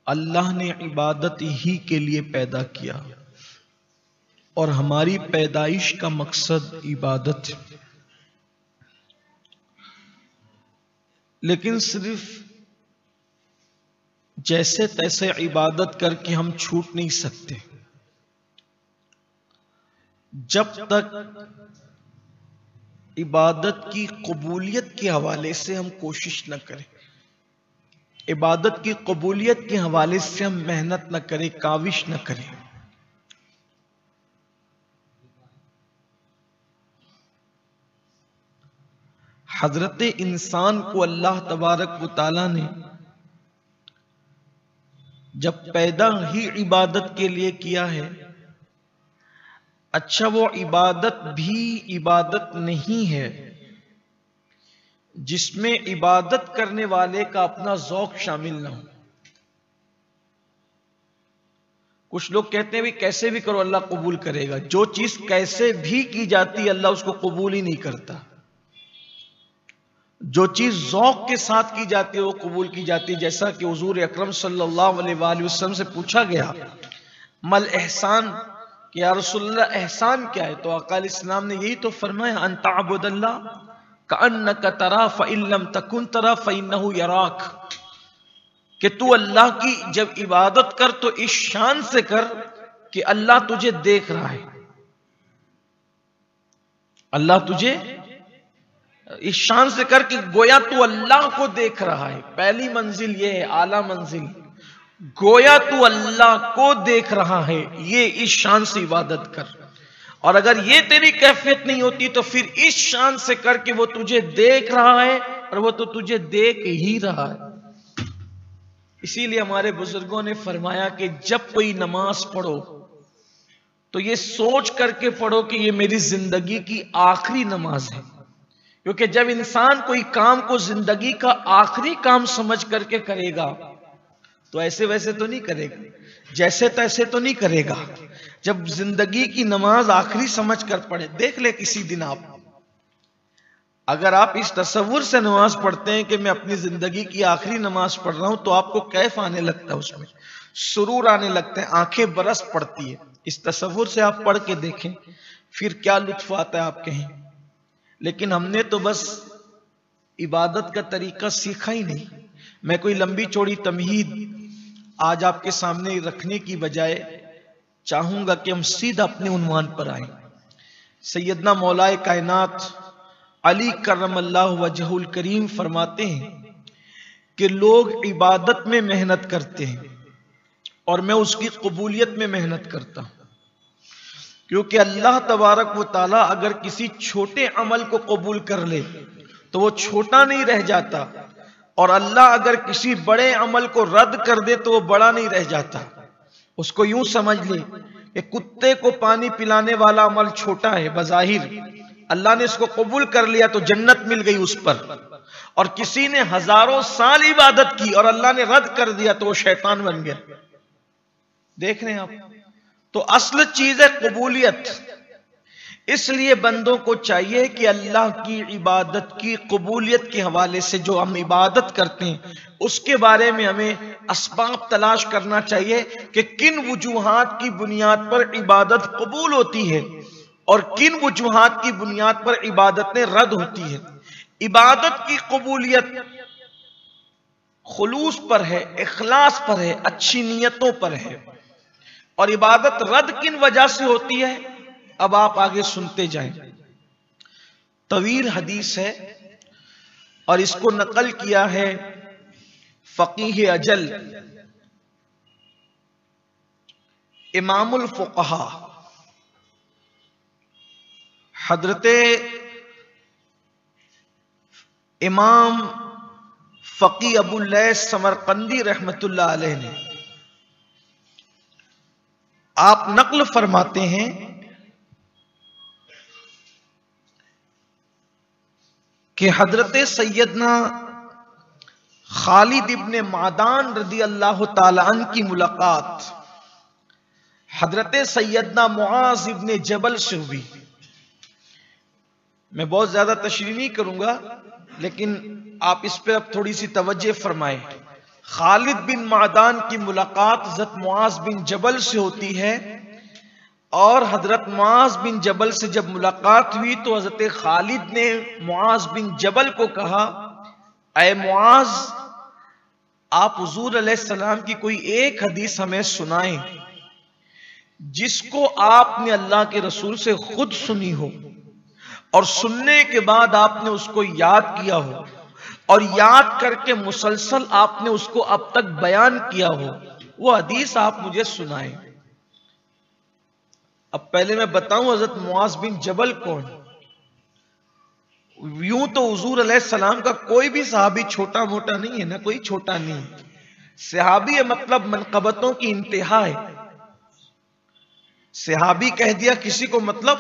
اللہ نے عبادت ہی کے لیے پیدا کیا اور ہماری پیدائش کا مقصد عبادت ہے، لیکن صرف جیسے تیسے عبادت کر کے ہم چھوٹ نہیں سکتے جب تک عبادت کی قبولیت کے حوالے سے ہم کوشش نہ کریں، عبادت کی قبولیت کے حوالے سے ہم محنت نہ کریں، کاوش نہ کریں۔ حضرت انسان کو اللہ تبارک و تعالی نے جب پیدا ہی عبادت کے لیے کیا ہے، اچھا وہ عبادت بھی عبادت نہیں ہے جس میں عبادت کرنے والے کا اپنا ذوق شامل نہ ہو۔ کچھ لوگ کہتے ہیں بھی کیسے بھی کرو اللہ قبول کرے گا، جو چیز کیسے بھی کی جاتی ہے اللہ اس کو قبول ہی نہیں کرتا، جو چیز ذوق کے ساتھ کی جاتی ہے وہ قبول کی جاتی ہے۔ جیسا کہ حضور اکرم صلی اللہ علیہ وآلہ وسلم سے پوچھا گیا مل احسان، کہ یا رسول اللہ احسان کیا ہے؟ تو آقا علیہ السلام نے یہی تو فرمایا ان تعبد اللہ کأنک ترا فإن لم تکن ترا فإنہ یراک، کہ تو اللہ کی جب عبادت کر تو اس شان سے کر کہ اللہ تجھے دیکھ رہا ہے، اللہ تجھے اس شان سے کر کہ گویا تو اللہ کو دیکھ رہا ہے۔ پہلی منزل یہ ہے، اعلی منزل، گویا تو اللہ کو دیکھ رہا ہے، یہ اس شان سے عبادت کر۔ اور اگر یہ تیری کیفیت نہیں ہوتی تو پھر اس شان سے کر کہ وہ تجھے دیکھ رہا ہے، اور وہ تو تجھے دیکھ ہی رہا ہے۔ اسی لیے ہمارے بزرگوں نے فرمایا کہ جب کوئی نماز پڑھو تو یہ سوچ کر کے پڑھو کہ یہ میری زندگی کی آخری نماز ہے، کیونکہ جب انسان کوئی کام کو زندگی کا آخری کام سمجھ کر کے کرے گا تو ایسے ویسے تو نہیں کرے گا، جیسے تیسے تو نہیں کرے گا۔ جب زندگی کی نماز آخری سمجھ کر پڑھے، دیکھ لے کسی دن آپ اگر آپ اس تصور سے نماز پڑھتے ہیں کہ میں اپنی زندگی کی آخری نماز پڑھ رہا ہوں تو آپ کو کیف آنے لگتا ہے، اس میں سرور آنے لگتا ہے، آنکھیں برس پڑتی ہے۔ اس تصور سے آپ پڑھ کے دیکھیں پھر کیا لطف آتا ہے آپ کہیں۔ لیکن ہم نے تو بس عبادت کا طریقہ سیکھا ہی نہیں۔ میں کوئی لمبی چوڑی تمہید آج آپ کے سامنے رکھنے کی بجائے چاہوں گا کہ ہم سیدھا اپنے عنوان پر آئیں۔ سیدنا مولائے کائنات علی کرم اللہ وجہ الکریم فرماتے ہیں کہ لوگ عبادت میں محنت کرتے ہیں اور میں اس کی قبولیت میں محنت کرتا ہوں، کیونکہ اللہ تبارک و تعالی اگر کسی چھوٹے عمل کو قبول کر لے تو وہ چھوٹا نہیں رہ جاتا، اور اللہ اگر کسی بڑے عمل کو رد کر دے تو وہ بڑا نہیں رہ جاتا۔ اس کو یوں سمجھ لے کہ کتے کو پانی پلانے والا عمل چھوٹا ہے بظاہر، اللہ نے اس کو قبول کر لیا تو جنت مل گئی اس پر، اور کسی نے ہزاروں سال عبادت کی اور اللہ نے رد کر دیا تو وہ شیطان بن گیا۔ دیکھ رہے ہیں آپ، تو اصل چیز ہے قبولیت۔ اس لیے بندوں کو چاہیے کہ اللہ کی عبادت کی قبولیت کے حوالے سے جو ہم عبادت کرتے ہیں اس کے بارے میں ہمیں اسباب تلاش کرنا چاہیے کہ کن وجوہات کی بنیاد پر عبادت قبول ہوتی ہے اور کن وجوہات کی بنیاد پر عبادتیں رد ہوتی ہے۔ عبادت کی قبولیت خلوص پر ہے، اخلاص پر ہے، اچھی نیتوں پر ہے، اور عبادت رد کن وجہ سے ہوتی ہے اب آپ آگے سنتے جائیں۔ طویل حدیث ہے اور اس کو نقل کیا ہے فقیہ اجل امام الفقہا حضرت امام فقی ابو اللیث سمرقندی رحمت اللہ علیہ نے۔ آپ نقل فرماتے ہیں کہ حضرت سیدنا خالد ابن معدان رضی اللہ تعالی عنہ کی ملاقات حضرت سیدنا معاذ ابن جبل سے ہوئی۔ میں بہت زیادہ تشریح نہیں کروں گا لیکن آپ اس پہ اب تھوڑی سی توجہ فرمائیں۔ خالد بن معدان کی ملاقات حضرت معاذ بن جبل سے ہوتی ہے، اور حضرت معاذ بن جبل سے جب ملاقات ہوئی تو حضرت خالد نے معاذ بن جبل کو کہا، اے معاذ، آپ حضور علیہ السلام کی کوئی ایک حدیث ہمیں سنائیں جس کو آپ نے اللہ کے رسول سے خود سنی ہو اور سننے کے بعد آپ نے اس کو یاد کیا ہو اور یاد کر کے مسلسل آپ نے اس کو اب تک بیان کیا ہو، وہ حدیث آپ مجھے سنائیں۔ اب پہلے میں بتاؤں حضرت معاذ بن جبل کون؟ یوں تو حضور علیہ السلام کا کوئی بھی صحابی چھوٹا موٹا نہیں ہے، نہ کوئی چھوٹا نہیں۔ صحابی ہے مطلب منقبتوں کی انتہا ہے۔ صحابی کہہ دیا کسی کو مطلب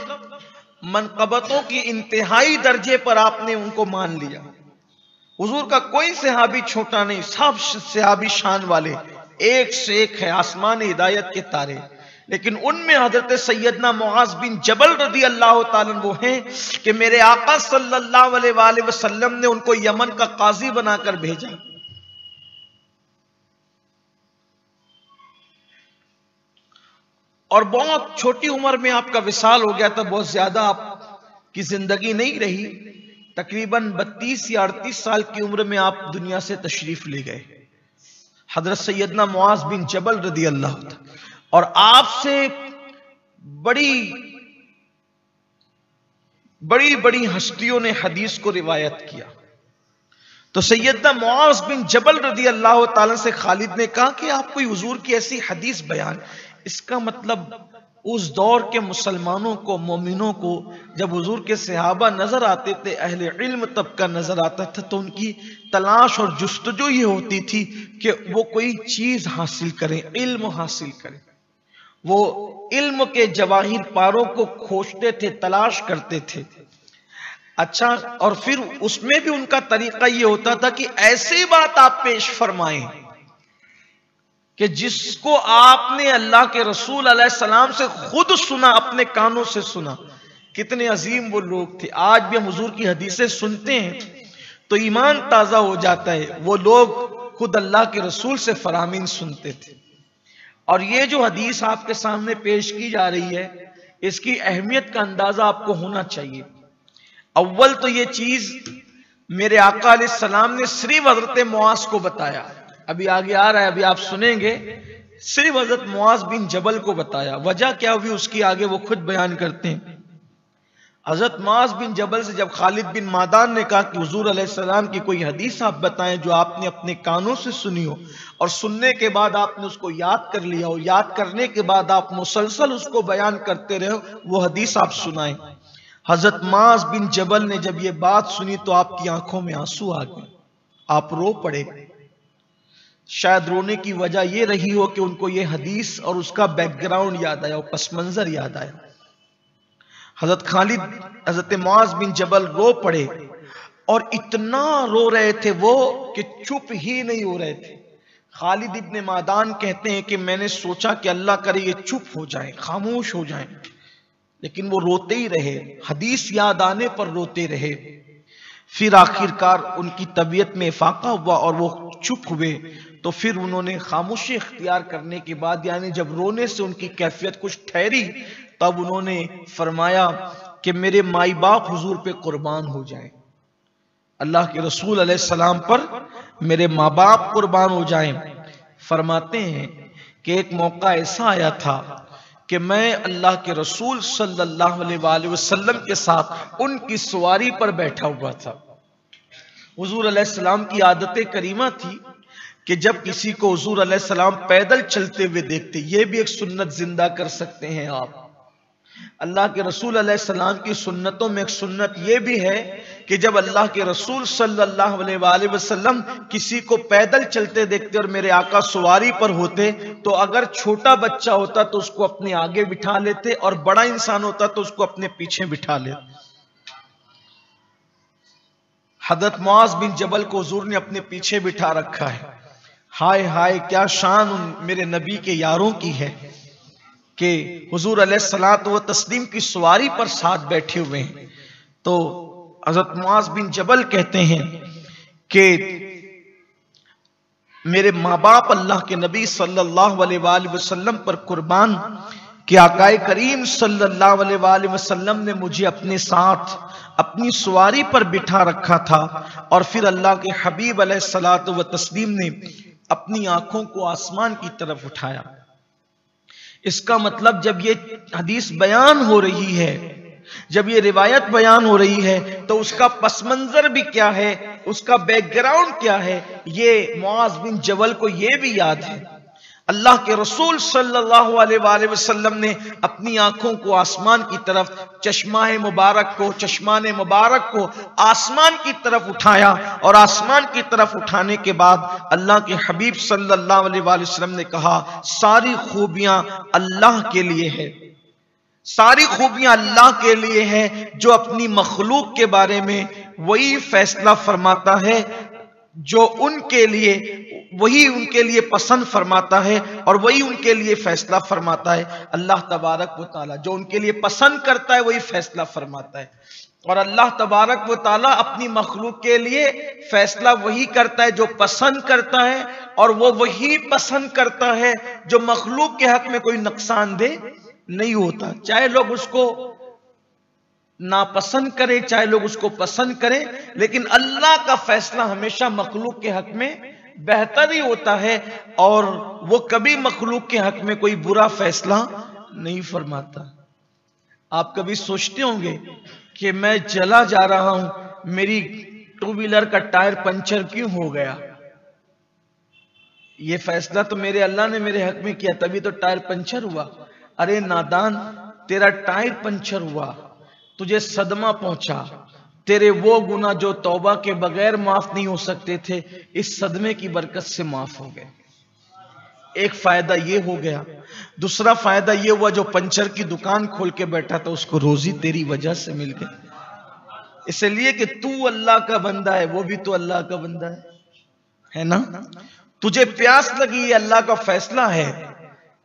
منقبتوں کی انتہائی درجے پر آپ نے ان کو مان لیا۔ حضور کا کوئی صحابی چھوٹا نہیں، سب صحابی شان والے، ایک سے ایک ہے، آسمان ہدایت کے تارے۔ لیکن ان میں حضرت سیدنا معاذ بن جبل رضی اللہ تعالیٰ وہ ہیں کہ میرے آقا صلی اللہ علیہ وآلہ وسلم نے ان کو یمن کا قاضی بنا کر بھیجا۔ اور بہت چھوٹی عمر میں آپ کا وصال ہو گیا تھا، بہت زیادہ آپ کی زندگی نہیں رہی، تقریباً 32 یا 38 سال کی عمر میں آپ دنیا سے تشریف لے گئے، حضرت سیدنا معاذ بن جبل رضی اللہ عنہ۔ اور آپ سے بڑی ہستیوں نے حدیث کو روایت کیا۔ تو سیدنا معاذ بن جبل رضی اللہ تعالیٰ سے خالد نے کہا کہ آپ کوئی حضور کی ایسی حدیث بیان۔ اس کا مطلب اس دور کے مسلمانوں کو، مومنوں کو جب حضور کے صحابہ نظر آتے تھے، اہل علم طبقہ نظر آتا تھا، تو ان کی تلاش اور جستجو یہ ہوتی تھی کہ وہ کوئی چیز حاصل کریں، علم حاصل کریں۔ وہ علم کے جواہر پاروں کو کھوجتے تھے، تلاش کرتے تھے۔ اچھا، اور پھر اس میں بھی ان کا طریقہ یہ ہوتا تھا کہ ایسی بات آپ پیش فرمائیں کہ جس کو آپ نے اللہ کے رسول علیہ السلام سے خود سنا، اپنے کانوں سے سنا۔ کتنے عظیم وہ لوگ تھے۔ آج بھی ہم حضور کی حدیثیں سنتے ہیں تو ایمان تازہ ہو جاتا ہے۔ وہ لوگ خود اللہ کے رسول سے فرامین سنتے تھے۔ اور یہ جو حدیث آپ کے سامنے پیش کی جا رہی ہے، اس کی اہمیت کا اندازہ آپ کو ہونا چاہیے۔ اول تو یہ چیز میرے آقا علیہ السلام نے صرف حضرت معاذ کو بتایا، ابھی آگے آ رہا ہے، ابھی آپ سنیں گے، صرف حضرت معاذ بن جبل کو بتایا۔ وجہ کیا ہوئی اس کی آگے وہ خود بیان کرتے ہیں۔ حضرت معاذ بن جبل سے جب خالد بن معدان نے کہا کہ حضور علیہ السلام کی کوئی حدیث آپ بتائیں جو آپ نے اپنے کانوں سے سنی ہو اور سننے کے بعد آپ نے اس کو یاد کر لیا ہو، یاد کرنے کے بعد آپ مسلسل اس کو بیان کرتے رہے، وہ حدیث آپ سنائیں۔ حضرت معاذ بن جبل نے جب یہ بات سنی تو آپ کی آنکھوں میں آنسو آ گئے، آپ رو پڑے۔ شاید رونے کی وجہ یہ رہی ہو کہ ان کو یہ حدیث اور اس کا بیک گراؤنڈ یاد آیا، پس منظر یاد آیا۔ حضرت معاذ بن جبل رو پڑے، اور اتنا رو رہے تھے وہ کہ چپ ہی نہیں ہو رہے تھے۔ خالد ابن معدان کہتے ہیں کہ میں نے سوچا کہ اللہ کرے یہ چپ ہو جائیں، خاموش ہو جائیں، لیکن وہ روتے ہی رہے، حدیث یاد آنے پر روتے رہے۔ پھر آخرکار ان کی طبیعت میں افاقہ ہوا اور وہ چپ ہوئے، تو پھر انہوں نے خاموشی اختیار کرنے کے بعد، یعنی جب رونے سے ان کی کیفیت کچھ ٹھہری، تب انہوں نے فرمایا کہ میرے مائی باپ حضور پہ قربان ہو جائیں، اللہ کے رسول علیہ السلام پر میرے ماں باپ قربان ہو جائیں۔ فرماتے ہیں کہ ایک موقع ایسا آیا تھا کہ میں اللہ کے رسول صلی اللہ علیہ وآلہ وسلم کے ساتھ ان کی سواری پر بیٹھا ہوا تھا۔ حضور علیہ السلام کی عادت کریمہ تھی کہ جب کسی کو حضور علیہ السلام پیدل چلتے ہوئے دیکھتے، یہ بھی ایک سنت زندہ کر سکتے ہیں آپ۔ اللہ کے رسول علیہ السلام کی سنتوں میں ایک سنت یہ بھی ہے کہ جب اللہ کے رسول صلی اللہ علیہ وآلہ وسلم کسی کو پیدل چلتے دیکھتے اور میرے آقا سواری پر ہوتے، تو اگر چھوٹا بچہ ہوتا تو اس کو اپنے آگے بٹھا لیتے، اور بڑا انسان ہوتا تو اس کو اپنے پیچھے بٹھا لیتے۔ حضرت معاذ بن جبل کو حضور نے اپنے پیچھے بٹھا رکھا ہے۔ ہائے ہائے کیا شان ان میرے نبی کے یاروں کی ہے کہ حضور علیہ الصلوۃ والتسلیم کی سواری پر ساتھ بیٹھے ہوئے ہیں۔ تو حضرت معاذ بن جبل کہتے ہیں کہ میرے ماں باپ اللہ کے نبی صلی اللہ علیہ وآلہ وسلم پر قربان کہ آقا کریم صلی اللہ علیہ وآلہ وسلم نے مجھے اپنے ساتھ اپنی سواری پر بٹھا رکھا تھا، اور پھر اللہ کے حبیب علیہ الصلوۃ والتسلیم نے اپنی آنکھوں کو آسمان کی طرف اٹھایا۔ اس کا مطلب جب یہ حدیث بیان ہو رہی ہے، جب یہ روایت بیان ہو رہی ہے، تو اس کا پس منظر بھی کیا ہے، اس کا بیک گراؤنڈ کیا ہے، یہ معاذ بن جبل کو یہ بھی یاد ہے۔ اللہ کے رسول صلی اللہ علیہ وآلہ وسلم نے اپنی آنکھوں کو آسمان کی طرف، چشمان مبارک کو آسمان کی طرف اٹھایا، اور آسمان کی طرف اٹھانے کے بعد اللہ کے حبیب صلی اللہ علیہ وآلہ وسلم نے کہا ساری خوبیاں اللہ کے لیے ہے، ساری خوبیاں اللہ کے لیے ہے جو اپنی مخلوق کے بارے میں وہی فیصلہ فرماتا ہے جو ان کے لیے، وہی ان کے لیے پسند فرماتا ہے اور وہی ان کے لیے فیصلہ فرماتا ہے۔ اللہ تبارک و تعالی جو ان کے لیے پسند کرتا ہے وہی فیصلہ فرماتا ہے، اور اللہ تبارک و تعالی اپنی مخلوق کے لیے فیصلہ وہی کرتا ہے جو پسند کرتا ہے، اور وہ وہی پسند کرتا ہے جو مخلوق کے حق میں کوئی نقصان دہ نہیں ہوتا، چاہے لوگ اس کو ناپسند کریں چاہے لوگ اس کو پسند کریں، لیکن اللہ کا فیصلہ ہمیشہ مخلوق کے حق میں بہتر ہی ہوتا ہے، اور وہ کبھی مخلوق کے حق میں کوئی برا فیصلہ نہیں فرماتا۔ آپ کبھی سوچتے ہوں گے کہ میں چلا جا رہا ہوں، میری ٹو ویلر کا ٹائر پنچر کیوں ہو گیا؟ یہ فیصلہ تو میرے اللہ نے میرے حق میں کیا، تبھی تو ٹائر پنچر ہوا۔ ارے نادان، تیرا ٹائر پنچر ہوا، تجھے صدمہ پہنچا، تیرے وہ گناہ جو توبہ کے بغیر معاف نہیں ہو سکتے تھے اس صدمے کی برکت سے معاف ہو گئے۔ ایک فائدہ یہ ہو گیا۔ دوسرا فائدہ یہ ہوا جو پنچر کی دکان کھول کے بیٹھا تھا اس کو روزی تیری وجہ سے مل گئی، اس لیے کہ تو اللہ کا بندہ ہے، وہ بھی تو اللہ کا بندہ ہے نا۔ تجھے پیاس لگی، یہ اللہ کا فیصلہ ہے،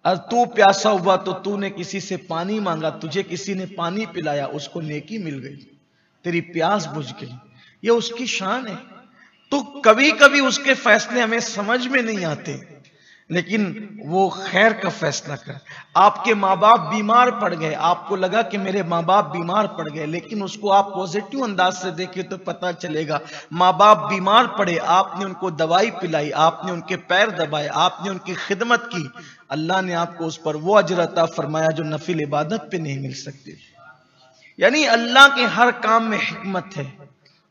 اور تو پیاسا ہوا تو تو نے کسی سے پانی مانگا، تجھے کسی نے پانی پلایا، اس کو نیکی مل گئی، تیری پیاس بجھ گئی، یہ اس کی شان ہے۔ تو کبھی کبھی اس کے فیصلے ہمیں سمجھ میں نہیں آتے، لیکن وہ خیر کا فیصلہ کر۔ آپ کے ماں باپ بیمار پڑ گئے، آپ کو لگا کہ میرے ماں باپ بیمار پڑ گئے، لیکن اس کو آپ پوزیٹیو انداز سے دیکھیں تو پتہ چلے گا ماں باپ بیمار پڑے، آپ نے ان کو دوائی پلائی، آپ نے ان کے پیر دبائے، آپ نے ان کی خدمت کی، اللہ نے آپ کو اس پر وہ اجر عطا فرمایا جو نفل عبادت پہ نہیں مل سکتے۔ یعنی اللہ کے ہر کام میں حکمت ہے،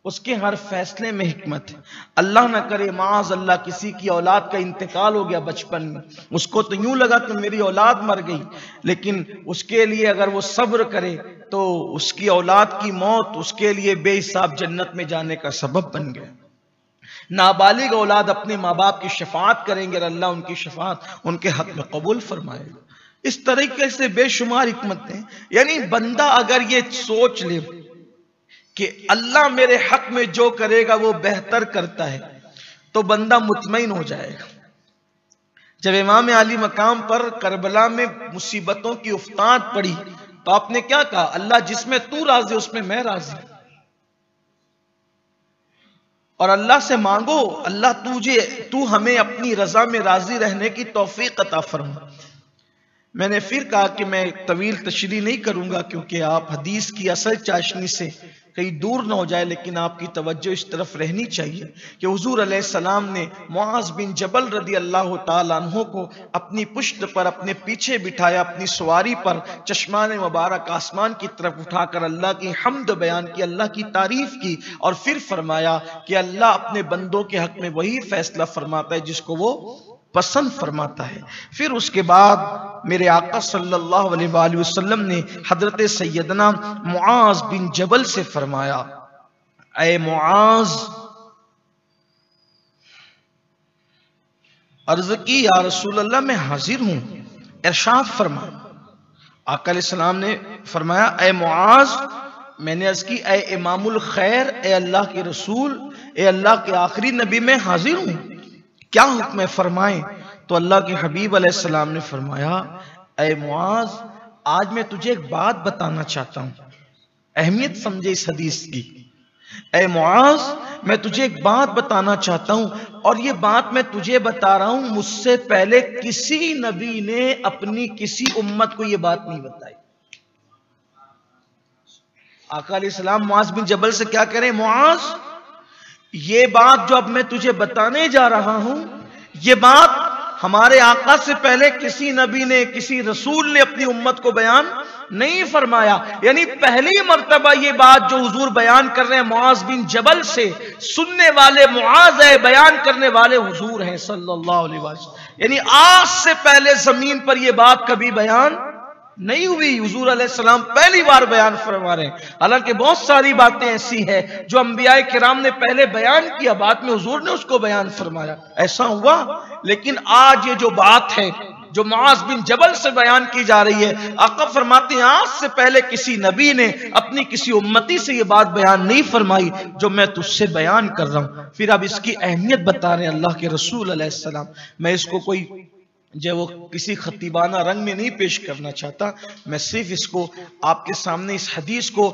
اس کے ہر فیصلے میں حکمت ہے۔ اللہ نہ کرے معاذ اللہ کسی کی اولاد کا انتقال ہو گیا بچپن میں، اس کو تو یوں لگا کہ میری اولاد مر گئی، لیکن اس کے لیے اگر وہ صبر کرے تو اس کی اولاد کی موت اس کے لیے بے حساب جنت میں جانے کا سبب بن گیا۔ نابالغ اولاد اپنے ماں باپ کی شفاعت کریں گے اور اللہ ان کی شفاعت ان کے حق میں قبول فرمائے گا۔ اس طریقے سے بے شمار حکمتیں، یعنی بندہ اگر یہ سوچ لے کہ اللہ میرے حق میں جو کرے گا وہ بہتر کرتا ہے تو بندہ مطمئن ہو جائے گا۔ جب امام علی مقام پر کربلا میں مصیبتوں کی افتاد پڑی تو آپ نے کیا کہا؟ اللہ جس میں تو راضی اس میں میں راضی، اور اللہ سے مانگو اللہ تو ہمیں اپنی رضا میں راضی رہنے کی توفیق عطا فرما۔ میں نے پھر کہا کہ میں طویل تشریح نہیں کروں گا کیونکہ آپ حدیث کی اصل چاشنی سے کہیں دور نہ ہو جائے، لیکن آپ کی توجہ اس طرف رہنی چاہیے کہ حضور علیہ السلام نے معاذ بن جبل رضی اللہ تعالیٰ عنہ کو اپنی پشت پر اپنے پیچھے بٹھایا، اپنی سواری پر چشمان مبارک آسمان کی طرف اٹھا کر اللہ کی حمد بیان کی، اللہ کی تعریف کی، اور پھر فرمایا کہ اللہ اپنے بندوں کے حق میں وہی فیصلہ فرماتا ہے جس کو وہ پسند فرماتا ہے۔ پھر اس کے بعد میرے آقا صلی اللہ علیہ وآلہ وسلم نے حضرت سیدنا معاذ بن جبل سے فرمایا، اے معاذ، عرض کی یا رسول اللہ میں حاضر ہوں، ارشاد فرما۔ آقا علیہ السلام نے فرمایا اے معاذ، میں نے عرض کی اے امام الخیر، اے اللہ کے رسول، اے اللہ کے آخری نبی میں حاضر ہوں، کیا حکم ہے فرمائیں؟ تو اللہ کے حبیب علیہ السلام نے فرمایا اے معاذ، آج میں تجھے ایک بات بتانا چاہتا ہوں، اہمیت سمجھے اس حدیث کی۔ اے معاذ میں تجھے ایک بات بتانا چاہتا ہوں، اور یہ بات میں تجھے بتا رہا ہوں، مجھ سے پہلے کسی نبی نے اپنی کسی امت کو یہ بات نہیں بتائی۔ آقا علیہ السلام معاذ بن جبل سے کیا کریں؟ معاذ یہ بات جو اب میں تجھے بتانے جا رہا ہوں، یہ بات ہمارے آقا سے پہلے کسی نبی نے، کسی رسول نے اپنی امت کو بیان نہیں فرمایا۔ یعنی پہلی مرتبہ یہ بات جو حضور بیان کر رہے ہیں معاذ بن جبل سے، سننے والے معاذ ہے، بیان کرنے والے حضور ہیں صلی اللہ علیہ وسلم۔ یعنی آج سے پہلے زمین پر یہ بات کبھی بیان نہیں ہوئی، حضور علیہ السلام پہلی بار بیان فرما رہے ہیں۔ حالانکہ بہت ساری باتیں ایسی ہیں جو انبیاء کرام نے پہلے بیان کیا، بعد میں حضور نے اس کو بیان فرمایا، ایسا ہوا۔ لیکن آج یہ جو بات ہے جو معاذ بن جبل سے بیان کی جا رہی ہے، آقا فرماتے ہیں آج سے پہلے کسی نبی نے اپنی کسی امتی سے یہ بات بیان نہیں فرمائی جو میں تجھ سے بیان کر رہا ہوں۔ پھر اب اس کی اہمیت بتا رہے ہیں اللہ کے رسول علیہ السلام۔ میں اس کو کوئی جو وہ کسی خطیبانہ رنگ میں نہیں پیش کرنا چاہتا، میں صرف اس کو آپ کے سامنے اس حدیث کو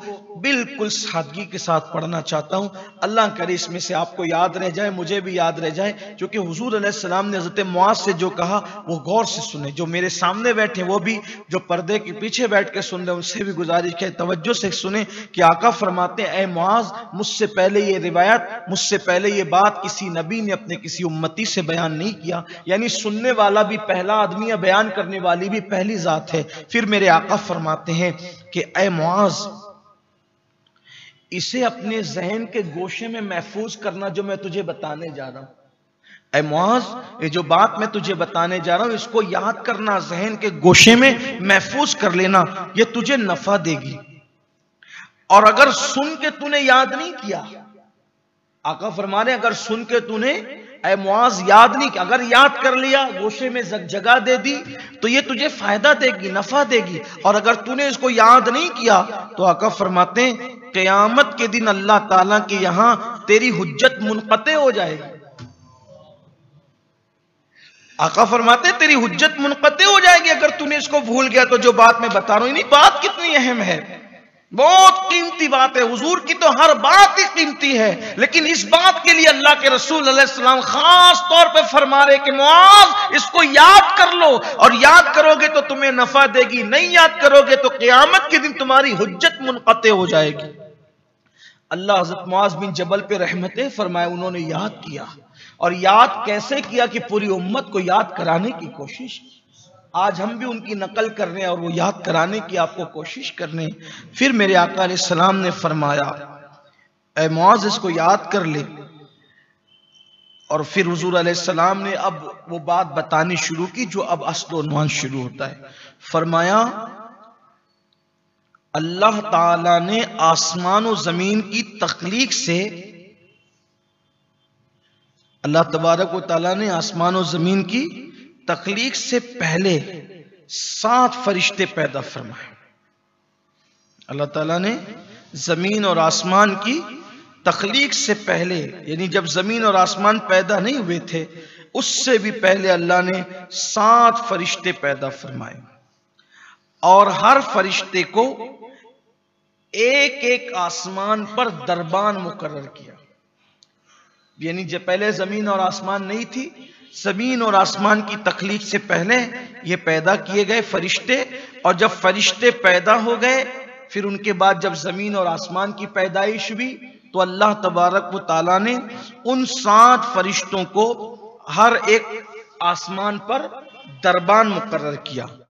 بالکل سادگی کے ساتھ پڑھنا چاہتا ہوں۔ اللہ کرے اس میں سے آپ کو یاد رہ جائے، مجھے بھی یاد رہ جائے، کیونکہ حضور علیہ السلام نے حضرت معاذ سے جو کہا وہ غور سے سنیں، جو میرے سامنے بیٹھے وہ بھی، جو پردے کے پیچھے بیٹھ کے سن رہے ان سے بھی گزارش ہے توجہ سے سنیں کہ آقا فرماتے ہیں اے معاذ مجھ سے پہلے یہ روایت، مجھ سے پہلے یہ بات کسی نبی نے اپنے کسی امتی سے بیان نہیں کیا۔ یعنی سننے والا بھی پہلا آدمی ہے، بیان کرنے والی بھی پہلی ذات ہے۔ پھر میرے آقا فرماتے ہیں کہ اے معاذ اسے اپنے ذہن کے گوشے میں محفوظ کرنا جو میں تجھے بتانے جا رہا ہوں۔ اے معاذ یہ جو بات میں تجھے بتانے جا رہا ہوں اس کو یاد کرنا، ذہن کے گوشے میں محفوظ کر لینا، یہ تجھے نفع دے گی۔ اور اگر سن کے تو نے یاد نہیں کیا، آقا فرما رہے ہیں اگر سن کے تو نے اے معاذ یاد نہیں کیا، اگر یاد کر لیا، گوشے میں جگہ دے دی تو یہ تجھے فائدہ دے گی، نفع دے گی۔ اور اگر تو نے اس کو یاد نہیں کیا تو آقا فرماتے ہیں قیامت کے دن اللہ تعالیٰ کے یہاں تیری حجت منقطع ہو جائے گی۔ آقا فرماتے ہیں تیری حجت منقطع ہو جائے گی اگر تو نے اس کو بھول گیا تو۔ جو بات میں بتا رہا ہوں نہیں بات کتنی اہم ہے، بہت قیمتی بات ہے، حضور کی تو ہر بات ہی قیمتی ہے، لیکن اس بات کے لیے اللہ کے رسول علیہ السلام خاص طور پہ فرما رہے کہ معاذ اس کو یاد کر لو، اور یاد کرو گے تو تمہیں نفع دے گی، نہیں یاد کرو گے تو قیامت کے دن تمہاری حجت منقطع ہو جائے گی۔ اللہ حضرت معاذ بن جبل پہ رحمتیں فرمائے، انہوں نے یاد کیا، اور یاد کیسے کیا کہ پوری امت کو یاد کرانے کی کوشش۔ آج ہم بھی ان کی نقل کر رہے ہیں اور وہ یاد کرانے کی آپ کو کوشش کر رہے ہیں۔ پھر میرے آقا علیہ السلام نے فرمایا اے معاذ اس کو یاد کر لے، اور پھر حضور علیہ السلام نے اب وہ بات بتانی شروع کی جو اب اصل و عنوان شروع ہوتا ہے۔ فرمایا اللہ تعالی نے آسمان و زمین کی تخلیق سے، اللہ تبارک و تعالیٰ نے آسمان و زمین کی تخلیق سے پہلے 7 فرشتے پیدا فرمائے۔ اللہ تعالیٰ نے زمین اور آسمان کی تخلیق سے پہلے، یعنی جب زمین اور آسمان پیدا نہیں ہوئے تھے اس سے بھی پہلے اللہ نے 7 فرشتے پیدا فرمائے، اور ہر فرشتے کو ایک ایک آسمان پر دربان مقرر کیا۔ یعنی جب پہلے زمین اور آسمان نہیں تھی، زمین اور آسمان کی تخلیق سے پہلے یہ پیدا کیے گئے فرشتے، اور جب فرشتے پیدا ہو گئے پھر ان کے بعد جب زمین اور آسمان کی پیدائش ہوئی تو اللہ تبارک و تعالیٰ نے ان 7 فرشتوں کو ہر ایک آسمان پر دربان مقرر کیا۔